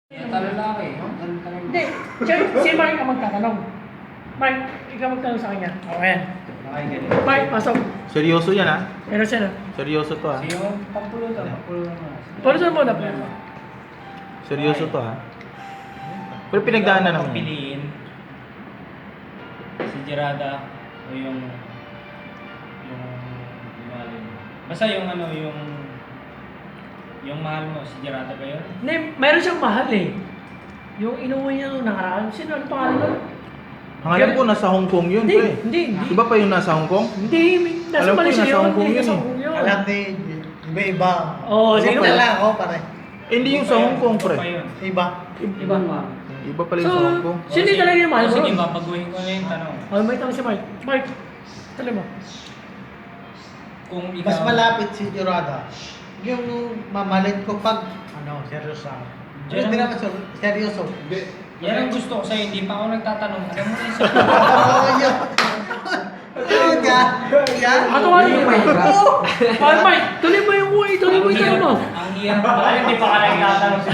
Lalaki. Hindi. Si Mark ang magtatanong. Mark, ikaw magtanong sa kanya. O, ayan. Mark, pasok. Seryoso yan ha? Pero siya na. Seryoso to ha? Yung pampulo to. Pero saan mo na? Seryoso to ha? Pero pinagdaanan naman yan. Piliin si Gerada o yung mahal mo. Basta yung yung mahal mo, si Gerada ba yun? Hindi, mayroon siyang mahal eh. Yung inuwi niya nung nakaraan. Sino ang pangalan nun? Alam ko nasa Hong Kong yun, Hindi, pre. hindi. Iba pa yung nasa Hong Kong? Hindi, nasa Alam ko Malaysia nasa yun. Hong Kong Hindi, yun nasa eh. Hong Kong yun. Alam ni iba-iba. Oo, sino? Wala ako pare. Eh, hindi yung sa Hong Kong, pre. Pa yun. Iba. Iba pa. Iba pala yung sa Hong Kong. Sino yung talaga yung mahal mo? Sige, mapaguhin ko na yung tanong. Oh, may tanong si Mark. Mark, tala mo. Kung ikaw... Mas malapit si Jurada. Yung mamalit ko pag seryoso ako. Pero hindi naman seryoso. Yan ang gusto ko sa'yo, hindi pa ako nagtatanong. Alam mo na yung Oo, yun. Ayun ka. Yan. Ako ano yung Mark? Mark, tuloy mo yung uwi. Tuloy mo yung tanong mo. Ang hirap ba? Hindi pa ka nagtatanong sa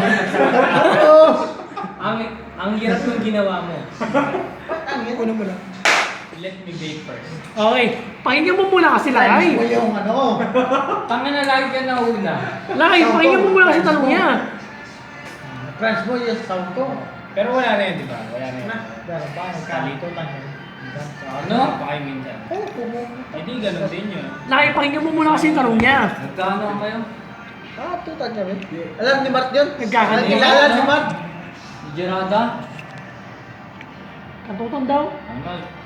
ang hirap ng ginawa mo. Kuno mo lang. Let me bake first. Okay, pakinggan mo muna kasi Times Lakay. mo yung Tanga na lagi ka nauna. Lakay, pakinggan mo muna kasi tanong niya. Trans mo yung sound ko. Pero wala na yun, di ba? Wala na yun. Dara ba? Kalito tayo. Ano? Pa kayo minsan. Hindi, ganun din yun. Lakay, pakinggan mo muna kasi yung tanong niya. Nagkano kayo? Tutan niya rin. Alam ni Mart yun? Nagkakalimutan. Kilala si Mart? Si Gerada? Katutan daw. Ano?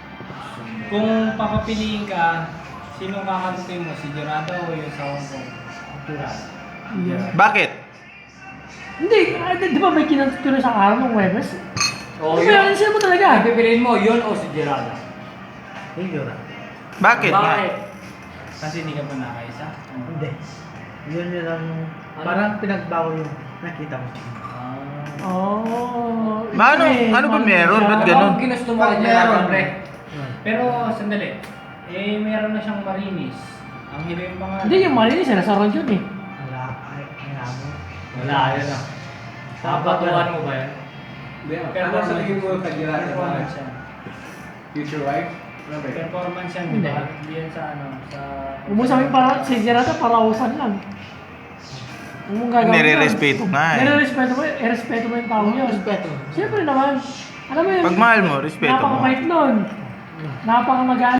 Kung papapiliin ka, sino kakatutin mo? Si Gerada o yung sa Hong Kong? Gerada. Yeah. Bakit? Hindi, di ba may kinatutunan sa araw ng Webes? Oo, Di ba yan sila mo talaga? Pipiliin mo, yun o si Gerada? Yung Jurada. Bakit nga? Kasi hindi ka pa nakaisa? Hindi. Yun yun ang parang pinagbago yung nakita mo. Oh. Ano ba meron? Ba't ganun? Ano ginusto mo Pag kay Gerada, meron. pre? Pero, sandali. Eh, meron na siyang marinis. Ang hirap yung mga... Hindi, yung malinis, nasa round yun eh. Wala. Ay, mo. Wala, yun ah. Sa batuan mo ba yan? Ano sa tingin mo kay Gerada? Performance yan. Future wife? Ano ba yun? Performance yan, di ba? Hindi yan sa ano, sa... Huwag mo sabihin para, si Gerata parausan lang. Huwag mong gagawin Nire-respeto nga eh. Nire-respeto mo, i-respeto mo yung tao yun. Respeto. Siyempre naman. Alam mo yun, Pag mahal mo, respeto mo. napakabait nun. Napakamagaan.